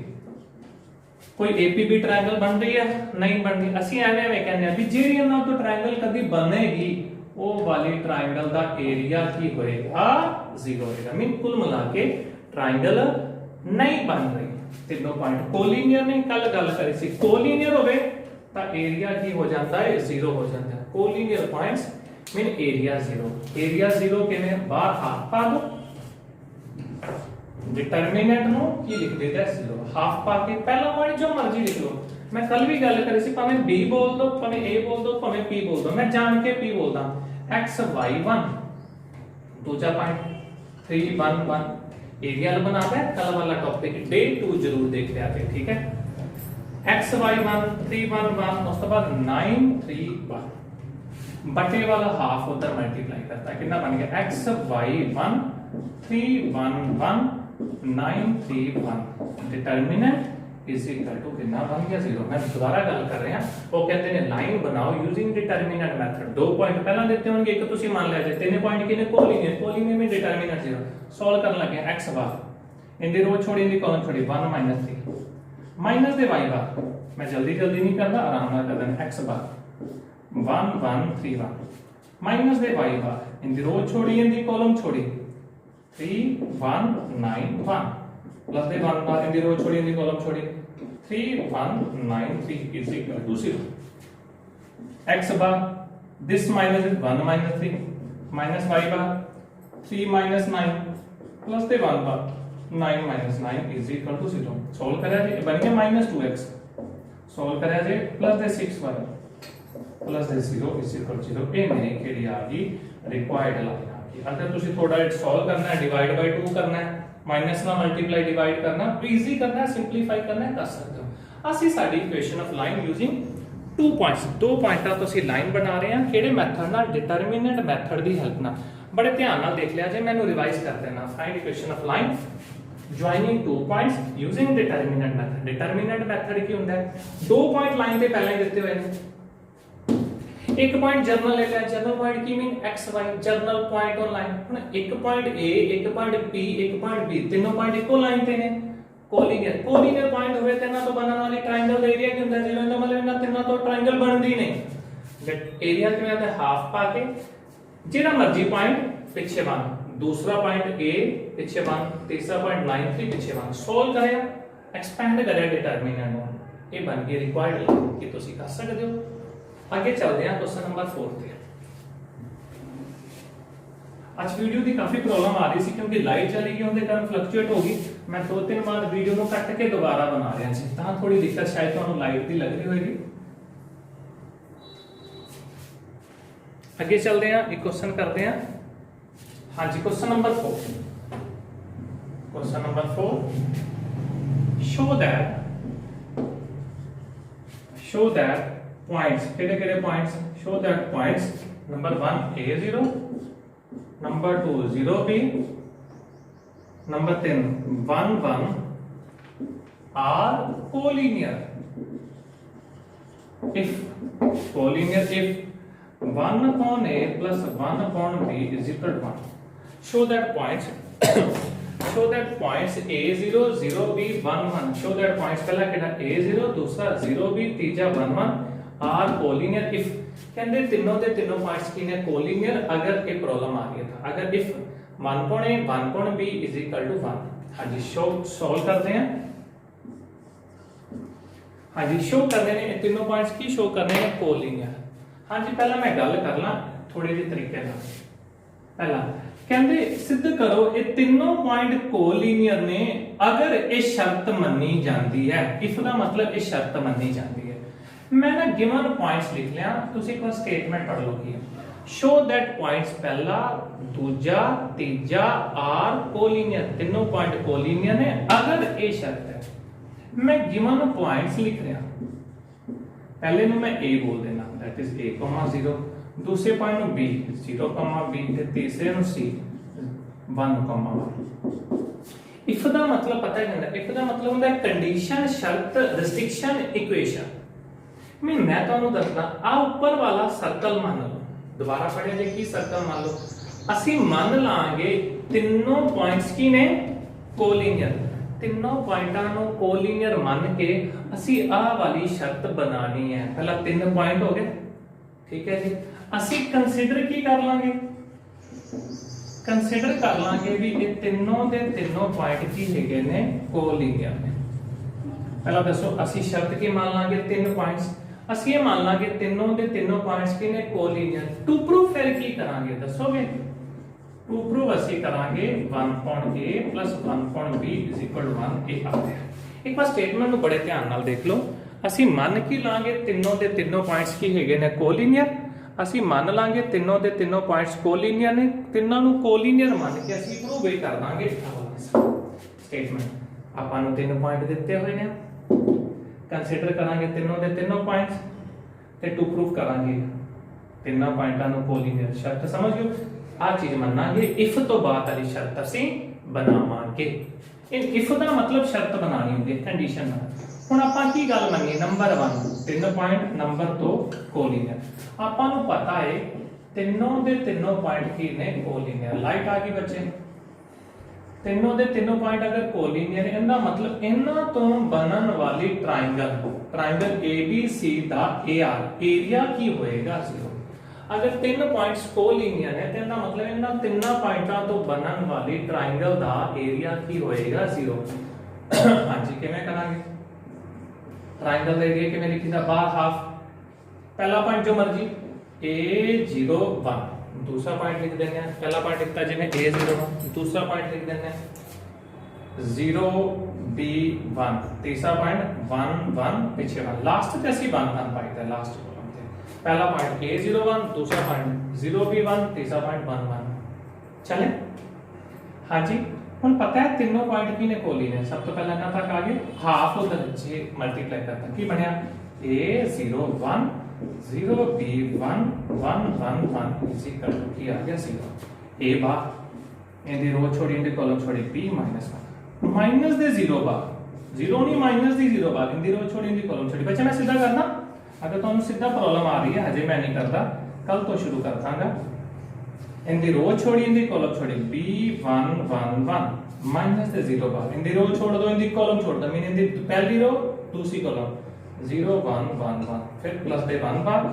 S1: कोई APB ट्रायंगल बन रही है? नहीं बन रही। ਅਸੀਂ ਐਵੇਂ ਕਹਿੰਦੇ ਆ ਵੀ ਜਿਹੜੀ ਇਹਨਾਂ ਤੋਂ ਟ੍ਰਾਇੰਗਲ ਕਦੀ ਬਣੇਗੀ ਉਹ ਵਾਲੀ ਟ੍ਰਾਇੰਗਲ ਦਾ ਏਰੀਆ ਕੀ ਹੋਏਗਾ? 0 ਹੋਏਗਾ। ਮੀਨ ਕੁੱਲ ਮਿਲਾ ਕੇ ਟ੍ਰਾਇੰਗਲ ਨਹੀਂ ਬਣ ਰਹੀ। ਤਿੰਨੋਂ ਪੁਆਇੰਟ ਕੋਲੀਨੀਅਰ ਨੇ। ਕੱਲ ਗੱਲ ਕਰੀ ਸੀ ਕੋਲੀਨੀਅਰ ਹੋਵੇ ਤਾਂ ਏਰੀਆ ਕੀ ਹੋ ਜਾਂਦਾ ਹੈ? 0 ਹੋ ਜਾਂਦਾ ਹੈ। ਕੋਲੀਨੀਅਰ ਪੁਆਇੰਟਸ ਮੀਨ ਏਰੀਆ 0। ਏਰੀਆ 0 ਕਿਵੇਂ? ਬਾਹਰ ਹਾਫ ਪਾ ਦੋ, डिटरमिनेंट ਨੂੰ ਕੀ ਲਿਖ ਦੇਦਾ? 0 ਹਾਫ ਪਾ ਕੇ। ਪਹਿਲਾ ਪੁਆਇੰਟ ਜੋ ਮਰਜ਼ੀ ਲਿਖ ਲਓ। ਮੈਂ ਕੱਲ ਵੀ ਗੱਲ ਕਰੀ ਸੀ, ਭਾਵੇਂ B ਬੋਲ ਦੋ, ਭਾਵੇਂ A ਬੋਲ ਦੋ, ਭਾਵੇਂ P ਬੋਲ ਦੋ। ਮੈਂ ਜਾਣ ਕੇ P ਬੋਲਦਾ। x y1 ਦੂਜਾ ਪੁਆਇੰਟ 3 1 1 ਏਰੀਆ ਬਣਾਦਾ ਹੈ। ਕੱਲ ਵਾਲਾ ਟੌਪਿਕ ਡੇ 2 ਜ਼ਰੂਰ ਦੇਖ ਲਿਆ ਤੇ ਠੀਕ ਹੈ। x y1 3 1 1 ਉਸ ਤੋਂ ਬਾਅਦ 9 3 1 बटे वाला हाफ उधर मल्टीप्लाई करता है, कितना बन गया? x y1 3 1 1 9 3 1 determinant is equal to कितना बन गया? 0। मैं दोबारा गल कर रहे हैं। वो कहते हैं लाइन बनाओ यूजिंग डिटरमिनेंट मेथड। दो पॉइंट पहला देते होंगे, एक ਤੁਸੀਂ मान लिया जे तीन पॉइंट किने कोलिनियर में डिटरमिनेंट 0 सॉल्व करने लगे। x बार इन दी रो छोड़ी, इन दी कॉलम छोड़ी, 1 -3 माइनस दे y बार। मैं जल्दी नहीं करता, आराम नाल कर देना। x बार 1 1 3 1 माइनस दे y बार, इन दी रो छोड़ी, इन दी कॉलम छोड़ी, 3 1 9 1 प्लस दे 1 बार, इन दी रो छोड़ी, इन दी कॉलम छोड़ी, 3 1 9 3 इज इक्वल टू 0। x बार this minus is 1 -3 minus y बार 3 -9 प्लस दे 1 बार 9 -9 इज इक्वल टू 0। सॉल्व करा जे बन गया -2x। सॉल्व करा जे प्लस दे 6y प्लस दे 0 इज इक्वल टू 0। ये मेरी केड़ी आ गई? रिक्वायर्ड लाइन आ गई। अगर तुसी थोड़ा सॉल्व करना है, डिवाइड बाय 2 करना है, माइनस ना मल्टीप्लाई डिवाइड करना, इजी करना है, सिंपलीफाई करना है, कर सकते हो। ਅਸੀਂ ਸਾਡੀ equation of line using 2 points, 2 ਪੁਆਇੰਟਾਂ ਤੋਂ ਅਸੀਂ ਲਾਈਨ ਬਣਾ ਰਹੇ ਹਾਂ। ਕਿਹੜੇ ਮੈਥਡ ਨਾਲ? ਡਿਟਰਮੀਨੈਂਟ ਮੈਥਡ ਦੀ ਹੈਲਪ ਨਾਲ। ਬੜੇ ਧਿਆਨ ਨਾਲ ਦੇਖ ਲਿਆ ਜੇ, ਮੈਨੂੰ ਰਿਵਾਈਜ਼ ਕਰ ਦੇਣਾ। Find equation of line joining 2 points using determinant method। determinant method ਕੀ ਹੁੰਦਾ ਹੈ? 2 ਪੁਆਇੰਟ ਲਾਈਨ ਦੇ ਪਹਿਲਾਂ ਹੀ ਦਿੱਤੇ ਹੋਏ ਨੇ। ਇੱਕ ਪੁਆਇੰਟ ਜਰਨਲ ਲੈ ਲਿਆ। General point Ki mean x y, general point on line. ਹੁਣ ਇੱਕ ਪੁਆਇੰਟ a, ਇੱਕ ਪੁਆਇੰਟ b, ਇੱਕ ਪੁਆਇੰਟ b, ਤਿੰਨੋਂ ਪੁਆਇੰਟ ਇੱਕੋ ਲਾਈਨ ਤੇ ਨੇ। ਕੋਲੀਨੀਅਰ, ਕੋਲੀਨੀਅਰ ਪੁਆਇੰਟ ਹੋਵੇ ਤੇ ਇਹਨਾਂ ਤੋਂ ਬਣਨ ਵਾਲੀ ਟ੍ਰਾਇੰਗਲ ਦਾ ਏਰੀਆ ਕੀ ਹੁੰਦਾ? ਜਿਵੇਂ ਇਹਦਾ ਮਤਲਬ ਇਹਨਾਂ ਤਿੰਨਾਂ ਤੋਂ ਟ੍ਰਾਇੰਗਲ ਬਣਦੀ ਨਹੀਂ। ਏਰੀਆ ਕਿਵੇਂ ਹੁੰਦਾ? ਹਾਫ ਪਾ ਕੇ ਜਿਹੜਾ ਮਰਜ਼ੀ ਪੁਆਇੰਟ ਪਿੱਛੇ ਬਣ, दूसरा पॉइंट ए पीछे वन, तीसरा पॉइंट 93 पीछे वन। सोल्व करें, एक्सपेंड करें डिटरमिनेंट ਨੂੰ, ਇਹ ਬਣ ਗਈ ਰਿਕੁਆਇਰਡ ਕਿ ਤੁਸੀਂ ਕਰ ਸਕਦੇ ਹੋ। ਅੱਗੇ ਚੱਲਦੇ ਹਾਂ क्वेश्चन नंबर 4 ਤੇ। ਅੱਜ ਵੀਡੀਓ ਦੀ ਕਾਫੀ ਪ੍ਰੋਬਲਮ ਆ ਰਹੀ ਸੀ ਕਿਉਂਕਿ ਲਾਈਟ ਚਲੀ ਗਈ, ਉਹਦੇ ਕਾਰਨ ਫਲਕਚੁਏਟ ਹੋ ਗਈ। ਮੈਂ 2-3 ਵਾਰ ਵੀਡੀਓ ਨੂੰ ਕੱਟ ਕੇ ਦੁਬਾਰਾ ਬਣਾ ਰਿਹਾ ਸੀ, ਤਾਂ ਥੋੜੀ ਦਿੱਕਤ ਸ਼ਾਇਦ ਤੁਹਾਨੂੰ ਲਾਈਟ ਦੀ ਲੱਗ ਰਹੀ ਹੋਵੇਗੀ। ਅੱਗੇ ਚੱਲਦੇ ਹਾਂ, ਇੱਕ ਕੁਐਸਚਨ ਕਰਦੇ ਹਾਂ। हाँ जी, question number 4। Question number 4, show that points, केड़े points? show that points number 1 a0, number 2 0b, number 3 1 1 are collinear if 1 upon a plus 1 upon b is equal to 1। show that points a0 0b 1 1। show that points पहला केड़ा a0, दूसरा 0b, Teeja 1 1 are collinear if। कहंदे तीनों दे तीनों points की ने collinear अगर ये प्रॉब्लम आ गया था। अगर if 1 upon a 1 upon b is equal to 1। हां जी, शो सॉल्व करते हैं। हां जी, शो करने ने तीनों पॉइंट्स की शो करने हैं collinear। हां जी, पहला मैं गल कर ला थोड़े जे तरीके नाल। पहला कहंदे सिद्ध करो ये तीनों पॉइंट कोलीनियर ने अगर ये शर्त मन्नी जाती है। इफ दा मतलब ये शर्त मन्नी जाती है। मैं ना गिवन पॉइंट्स लिख लिया, तुसी एक बार स्टेटमेंट पढ़ लो की है। शो दैट पॉइंट्स पहला, दूजा, तीजा आर कोलीनियर, तीनों पॉइंट कोलीनियर ने अगर ये शर्त है। मैं गिवन पॉइंट्स लिख रहा, पहले नु मैं ए बोल देना, दैट इज a, 0, दूसरे पॉइंट नु b 0, b, ते तीसरे नु c 1, 1। इफ दा मतलब पता है ना, इफ दा मतलब ਹੁੰਦਾ कंडीशन, शर्त, रिस्ट्रिक्शन, इक्वेशन। मैं ਤੁਹਾਨੂੰ ਦੱਸਦਾ, ਆ ਉੱਪਰ ਵਾਲਾ ਸਰਕਲ ਮੰਨ ਲਓ। ਦੁਬਾਰਾ ਪੜਿਆ ਜੇ ਕੀ ਸਰਕਲ ਮੰਨ ਲਓ। ਅਸੀਂ ਮੰਨ ਲਾਂਗੇ ਤਿੰਨੋਂ ਪੁਆਇੰਟਸ ਕੀ ਨੇ? ਕੋਲੀਨੀਅਰ। ਤਿੰਨੋਂ ਪੁਆਇੰਟਾਂ ਨੂੰ ਕੋਲੀਨੀਅਰ ਮੰਨ ਕੇ ਅਸੀਂ ਆਹ ਵਾਲੀ ਸ਼ਰਤ ਬਣਾਣੀ ਹੈ। ਪਹਿਲਾਂ 3 ਪੁਆਇੰਟ ਹੋ ਗਏ, ਠੀਕ ਹੈ ਜੀ। ਅਸੀਂ ਕੰਸੀਡਰ ਕੀ ਕਰ ਲਾਂਗੇ? ਕੰਸੀਡਰ ਕਰ ਲਾਂਗੇ ਵੀ ਇਹ ਤਿੰਨੋਂ ਦੇ ਤਿੰਨੋਂ ਪੁਆਇੰਟ ਕੀ ਹੈਗੇ ਨੇ? ਕੋਲੀਨੀਅਰ ਨੇ। ਪਹਿਲਾਂ ਦੱਸੋ, ਅਸੀਂ ਸ਼ਰਤ ਕੀ ਮੰਨ ਲਾਂਗੇ? 3 ਪੁਆਇੰਟਸ। ਅਸੀਂ ਇਹ ਮੰਨ ਲਾਂਗੇ ਤਿੰਨੋਂ ਦੇ ਤਿੰਨੋਂ ਪੁਆਇੰਟਸ ਕੀ ਨੇ? ਕੋਲੀਨੀਅਰ। ਟੂ ਪ੍ਰੂਫ ਫਿਰ ਕੀ ਕਰਾਂਗੇ ਦੱਸੋਗੇ? ਟੂ ਪ੍ਰੂਫ ਅਸੀਂ ਕਰਾਂਗੇ 1/a + 1/b = 1। ਇਹ ਆ ਗਿਆ। ਇੱਕ ਵਾਰ ਸਟੇਟਮੈਂਟ ਨੂੰ ਬੜੇ ਧਿਆਨ ਨਾਲ ਦੇਖ ਲਓ। ਅਸੀਂ ਮੰਨ ਕੀ ਲਾਂਗੇ? ਤਿੰਨੋਂ ਦੇ ਤਿੰਨੋਂ ਪੁਆਇੰਟਸ ਕੀ ਹੈਗੇ ਨੇ? ਕੋਲੀਨੀਅਰ। ਅਸੀਂ ਮੰਨ ਲਾਂਗੇ ਤਿੰਨੋਂ ਦੇ ਤਿੰਨੋਂ ਪੁਆਇੰਟਸ ਕੋਲੀਨੀਅਰ ਨੇ। ਤਿੰਨਾਂ ਨੂੰ ਕੋਲੀਨੀਅਰ ਮੰਨ ਕੇ ਅਸੀਂ ਪ੍ਰੂਵ ਇਹ ਕਰ ਦਾਂਗੇ। ਸਟੇਟਮੈਂਟ ਆਪਾਂ ਨੂੰ 3 ਪੁਆਇੰਟ ਦਿੱਤੇ ਹੋਏ ਨੇ, ਕੰਸੀਡਰ ਕਰਾਂਗੇ ਤਿੰਨੋਂ ਦੇ ਤਿੰਨੋਂ ਪੁਆਇੰਟਸ ਤੇ ਟੂ ਪ੍ਰੂਫ ਕਰਾਂਗੇ ਤਿੰਨਾਂ ਪੁਆਇੰਟਾਂ ਨੂੰ ਕੋਲੀਨੀਅਰ। ਸ਼ਰਤ ਸਮਝ ਗਏ? ਆ ਚੀਜ਼ ਮੰਨਾਂਗੇ। ਇਫ ਤੋਂ ਬਾਅਦ ਵਾਲੀ ਸ਼ਰਤ ਅਸੀਂ ਬਣਾਵਾਂਗੇ। ਇਹ ਇਫ ਦਾ ਮਤਲਬ ਸ਼ਰਤ ਬਣਾਣੀ ਹੁੰਦੀ ਹੈ, ਕੰਡੀਸ਼ਨ ਨਾਲ। ਹੁਣ ਆਪਾਂ ਕੀ ਗੱਲ ਮੰਨੀ? Number 1 3 point, number 2 ਕੋਲੀਨੀਅਰ। ਆਪਾਂ ਨੂੰ ਪਤਾ ਹੈ ਤਿੰਨੋਂ ਦੇ ਤਿੰਨੋਂ ਪੁਆਇੰਟ ਕੀ ਨੇ? ਕੋਲੀਨੀਅਰ। ਲਾਈਟ ਆ ਗਈ ਬੱਚੇ। ਤਿੰਨੋਂ ਦੇ ਤਿੰਨੋਂ ਪੁਆਇੰਟ ਅਗਰ ਕੋਲੀਨੀਅਰ, ਇਹਦਾ ਮਤਲਬ ਇਹਨਾਂ ਤੋਂ ਬਣਨ ਵਾਲੀ ਟ੍ਰਾਇੰਗਲ ABC ਦਾ AR ਏਰੀਆ ਕੀ ਹੋਏਗਾ? 0। ਅਗਰ 3 ਪੁਆਇੰਟਸ ਕੋਲੀਨੀਅਰ ਹੈ ਤੇ ਇਹਦਾ ਮਤਲਬ ਇਹਨਾਂ ਤਿੰਨਾਂ ਪੁਆਇੰਟਾਂ ਤੋਂ ਬਣਨ ਵਾਲੀ ਟ੍ਰਾਇੰਗਲ ਦਾ ਏਰੀਆ ਕੀ ਹੋਏਗਾ? 0। ਹਾਂਜੀ, ਕਿਵੇਂ ਕਰਾਂਗੇ? ट्रायंगल का एरिया किवें लिखीदा? बाहर हाफ, पहला पॉइंट जो मर्जी a0 1, दूसरा पॉइंट लिख देंगे। पहला पॉइंट लिखता जिवें a0 1, दूसरा पॉइंट लिख देंगे 0b1, तीसरा पॉइंट 1 1 पीछे 1, लास्ट ते ਅਸੀਂ 1 1 पाईदा लास्ट कॉलम ते। पहला पॉइंट a01, दूसरा पॉइंट 0b1, तीसरा पॉइंट 1 1। चले हाँ जी ਹੁਣ पता है तीनों पॉइंट की ने कोली ने सब तो पहला ना तक आगे हाफ उधर जे मल्टीप्लाई करता की बनया a 0 1 0 b 1 1 1 1 is equal to की आ गया 0 a बार इनदी रो छोड़ी इनदी कॉलम छोड़ी b -1 माइनस दे 0 बार 0 नहीं माइनस दी 0 बार इनदी रो छोड़ी इनदी कॉलम छोड़ी बच्चा मैं सीधा करना अगर तुहानू सीधा प्रॉब्लम आ रही है हजे मैं नहीं करता कल तो शुरू कर दांगा इनदी रो छोड़ी इनदी कॉलम छोड़ी b1 1 1 माइनस दे 0 बार इनदी रो छोड़ दो इनदी कॉलम छोड़ दो मीन इनदी पहली रो दूसरी कॉलम 0 1 1 1 फिर प्लस दे 1 बार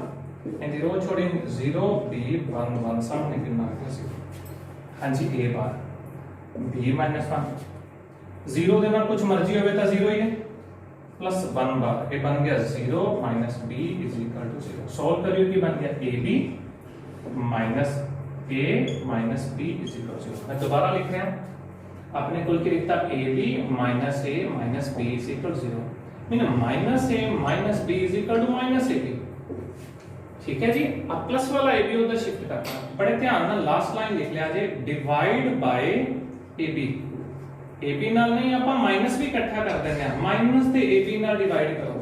S1: इनदी रो छोड़ी 0 b 1 1 सामने कितना आ गया 0 हां जी a बार b -1 0 ਦੇ ਨਾਲ ਕੁਝ ਮਰਜ਼ੀ ਹੋਵੇ ਤਾਂ 0 ਹੀ ਹੈ प्लस 1 बार ये बन गया 0 minus b is equal to 0 solve करियो कि बन गया ab minus a minus b is equal to 0 मैं दोबारा लिख रहा हूं अपने कुल की रिश्ता ab minus a minus b is equal to 0 mean minus a minus b is equal to minus ab ठीक है जी अब प्लस वाला ab उधर शिफ्ट करना बड़े ध्यान ਨਾਲ लास्ट लाइन लिख लिया जे डिवाइड बाय ab ab ਨਾਲ ਨਹੀਂ ਆਪਾਂ ਮਾਈਨਸ ਵੀ ਇਕੱਠਾ ਕਰ ਦਿੰਦੇ ਆ ਮਾਈਨਸ ਤੇ ab ਨਾਲ ਡਿਵਾਈਡ ਕਰੋ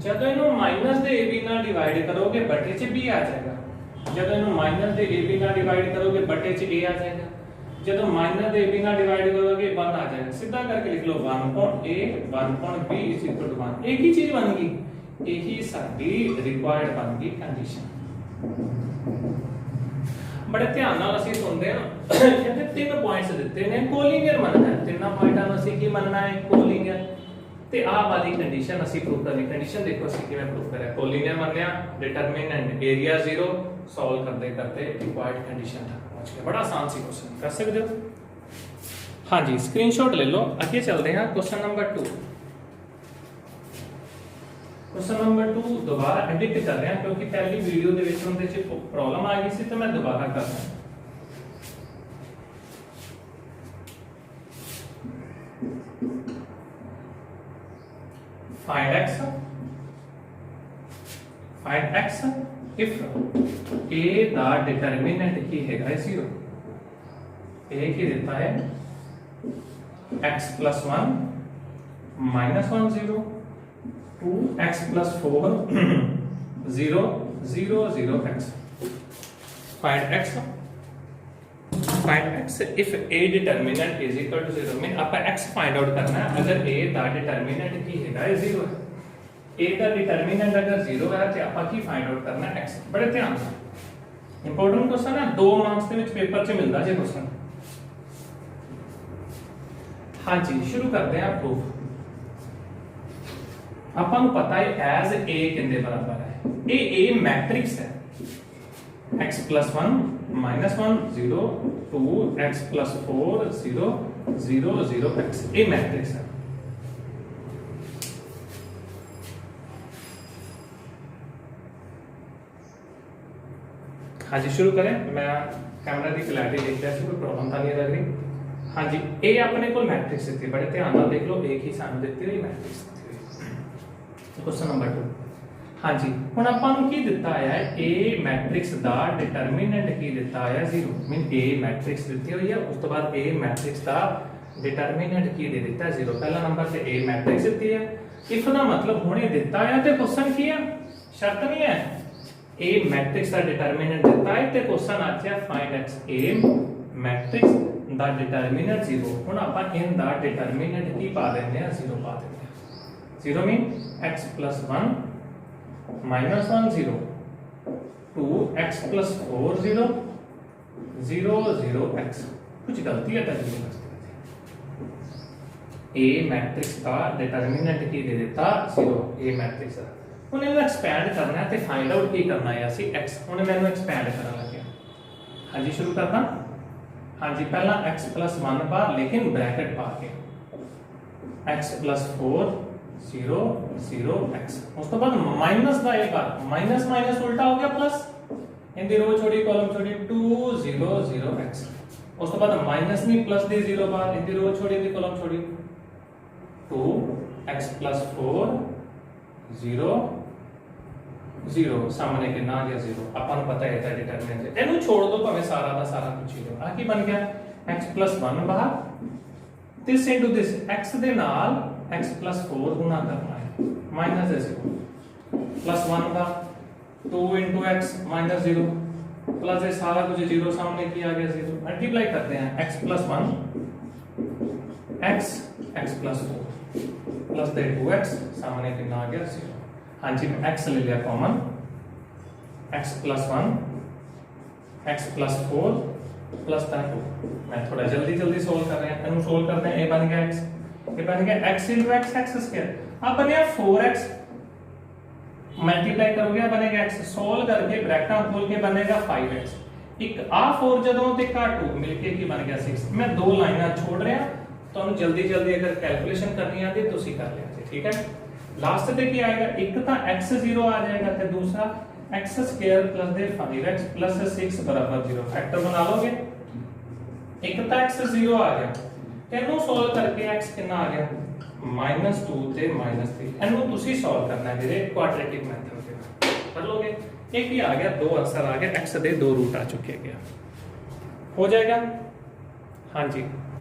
S1: ਜਦੋਂ ਇਹਨੂੰ ਮਾਈਨਸ ਦੇ ab ਨਾਲ ਡਿਵਾਈਡ ਕਰੋਗੇ ਬਟੇ 'ਚ b ਆ ਜਾਏਗਾ ਜਦੋਂ ਇਹਨੂੰ ਮਾਈਨਸ ਦੇ ab ਨਾਲ ਡਿਵਾਈਡ ਕਰੋਗੇ ਬਟੇ 'ਚ a ਆ ਜਾਏਗਾ ਜਦੋਂ ਮਾਈਨਸ ਦੇ ab ਨਾਲ ਡਿਵਾਈਡ ਕਰੋਗੇ 1 ਆ ਜਾਏਗਾ ਸਿੱਧਾ ਕਰਕੇ ਲਿਖ ਲਓ 1.a 1.b = 1 एक ही चीज बन गई यही साडी रिक्वायर्ड बन गई कंडीशन बड़े ध्यान ਨਾਲ ਅਸੀਂ ਸੁਣਦੇ ਹਾਂ ਕਹਿੰਦੇ ਤਿੰਨ ਪੁਆਇੰਟਸ ਦਿੱਤੇ ਨੇ ਕੋਲਿੰਗਰ ਮੰਨਣਾ ਹੈ ਤਿੰਨਾਂ ਪੁਆਇੰਟਾਂ ਨੂੰ ਅਸੀਂ ਕੀ ਮੰਨਣਾ ਹੈ ਕੋਲਿੰਗਰ ਤੇ ਆਹ ਵਾਲੀ ਕੰਡੀਸ਼ਨ ਅਸੀਂ ਪ੍ਰੂਵ ਕਰਨੀ ਕੰਡੀਸ਼ਨ ਦੇਖੋ ਅਸੀਂ ਕਿਵੇਂ ਪ੍ਰੂਵ ਕਰਿਆ ਕੋਲਿੰਗਰ ਮੰਨਿਆ ਡਿਟਰਮਿਨੈਂਟ ਏਰੀਆ 0 ਸੋਲਵ ਕਰਦੇ ਕਰਦੇ ਰਿਕੁਆਇਰਡ ਕੰਡੀਸ਼ਨ ਤੱਕ ਪਹੁੰਚ ਗਏ ਬੜਾ ਆਸਾਨ ਸੀ क्वेश्चन कर सकते हो हाँ जी स्क्रीनशॉट ले लो आगे चलते हैं क्वेश्चन नंबर 2 क्वेश्चन नंबर 2 दोबारा एडिट कर रहे हैं क्योंकि पहली वीडियो दे विच उनदे च प्रॉब्लम आ गई सी तो मैं दोबारा कर रहा हूं find x if a दा डिटरमिनेंट की है 0 a की देता है x + 1 -1 0 2x + 4 0 0 0 x find x if a determinant is equal to 0 mean आपका x फाइंड आउट करना है अगर a दा डिटरमिनेंट की है 0 है a दा डिटरमिनेंट अगर 0 है तो आपका की फाइंड आउट करना है x बड़े ध्यान से इंपॉर्टेंट क्वेश्चन है 2 मार्क्स ਦੇ ਵਿੱਚ पेपर 'ਚ ਮਿਲਦਾ ਜੇ क्वेश्चन हाँ जी शुरू करते हैं प्रूफ ਆਪਾਂ ਨੂੰ ਪਤਾ ਹੈ as a ਕਿੰਦੇ ਬਰਾਬਰ ਹੈ ਇਹ a ਮੈਟ੍ਰਿਕਸ ਹੈ x + 1 -1 0 2x + 4 0 0 0 x ये मैट्रिक्स है हाँ जी शुरू करें मैं कैमरा की क्लैरिटी देख रहा कोई प्रॉब्लम तो नहीं लग रही हाँ जी ये अपने को मैट्रिक्स दी बड़े ध्यान नाल देख लो एक ही सानू दी हुई मैट्रिक्स क्वेश्चन नंबर 2 हाँ जी हुण आपां नूं की दिता है a मैट्रिक्स दा डिटरमिनेंट की दिता है 0 मीन a मैट्रिक्स दी हुई है उस तो बाद a मैट्रिक्स दा डिटरमिनेंट की दे दिता है 0 पहला नंबर से a मैट्रिक्स दी है इफ दा मतलब हुणे दिता है ते क्वेश्चन की है शर्त नहीं है a मैट्रिक्स दा डिटरमिनेंट दिता है ते क्वेश्चन आछा फाइंड x a मैट्रिक्स दा डिटरमिनेंट 0 हुण आपां इन दा डिटरमिनेंट की पा देंगे 0 पा देंगे 0 मीन x + 1 -1 0 2x + 4 0 0 0 x कुछ गलती है तभी a मैट्रिक्स का डिटरमिनेंट की दे देता 0 a मैट्रिक्स ਹੁਣ ਇਹਨੂੰ ਐਕਸਪੈਂਡ ਕਰਨਾ ਹੈ ਤੇ ਫਾਈंड ਆਊਟ ਕੀ ਕਰਨਾ ਹੈ ਅਸੀਂ x ਹੁਣ ਮੈਨੂੰ ਐਕਸਪੈਂਡ ਕਰਨ ਲੱਗਿਆ ਹਾਂਜੀ ਸ਼ੁਰੂ ਕਰਦਾ ਹਾਂਜੀ ਪਹਿਲਾਂ x + 1 ਬਾਹਰ लेकिन ब्रैकेट पा के x + 4 0 0 x उस तो बाद माइनस का एक बार माइनस माइनस उल्टा हो गया प्लस इन दी रो छोड़ी कॉलम छोड़ी 2 0 0 x उस तो बाद माइनस नहीं प्लस दी 0 बार इन दी रो छोड़ी दी कॉलम छोड़ी 2 x + 4 0 0 ਸਾਹਮਣੇ ਕਿੰਨਾ ਆ ਗਿਆ 0 ਆਪਾਂ ਨੂੰ ਪਤਾ ਹੈ ਇਹਦਾ ਡਿਟਰਮੀਨੈਂਟ ਇਹਨੂੰ ਛੋੜ ਦੋ ਭਾਵੇਂ ਸਾਰਾ ਦਾ ਸਾਰਾ ਕੁਝ ਹੀ ਆ ਕੀ ਬਣ ਗਿਆ x + 1 ਬਾਹਰ this into this x ਦੇ ਨਾਲ x + 4 ਗੁਣਾ ਕਰਨਾ ਹੈ ਮਾਈਨਸ ਹੈ 0 +1 ਦਾ 2 into x minus 0 प्लस ये सारा कुछ 0 सामने की आ गया 0 मल्टीप्लाई करते हैं x + 1 x x + 4 plus 2x सामने कितना आ गया 0 हाँ जी मैं x ले लिया कॉमन x + 1 x + 4 प्लस 2 मैं थोड़ा जल्दी सोल्व कर रहे हैं इन्हें सोल्व करते हैं ये बन गया x ये बन गया x * x x2 अब बन गया 4x मल्टीप्लाई करोगे बनेगा x सोल्व करके ब्रैकेट खोल के बनेगा 5x एक आ 4 ਜਦੋਂ ਤੇ ਕਾ 2 ਮਿਲਕੇ ਕੀ ਬਣ ਗਿਆ 6 मैं दो ਲਾਈਨਾਂ ਛੋੜ ਰਿਹਾ ਤੁਹਾਨੂੰ ਜਲਦੀ ਅਗਰ ਕੈਲਕੂਲੇਸ਼ਨ ਕਰਨੀ ਆਂਦੀ ਤੁਸੀਂ ਕਰ ਲਿਆ ਜੀ ਠੀਕ ਹੈ ਲਾਸਟ ਤੇ ਕੀ ਆਏਗਾ ਇੱਕ ਤਾਂ x0 ਆ ਜਾਏਗਾ ਤੇ ਦੂਸਰਾ x² + ਦੇ 5x + 6 बराबर 0 फैक्टर बना लोगे एक ਤਾਂ x0 आ गया ਤੈਨੂੰ ਸੋਲਵ ਕਰਕੇ x ਕਿੰਨਾ ਆ ਗਿਆ -2 ਤੇ -3 ਇਹਨੂੰ ਤੁਸੀਂ ਸੋਲਵ ਕਰਨਾ ਹੈ ਵੀਰੇ ਕੁਆਡ੍ਰੈਟਿਕ ਮੈਥਡ ਦੇ ਨਾਲ ਕਰ ਲੋਗੇ एक ही आ गया दो आंसर आ गया x ਦੇ दो रूट आ चुके हैं हो जाएगा हाँ जी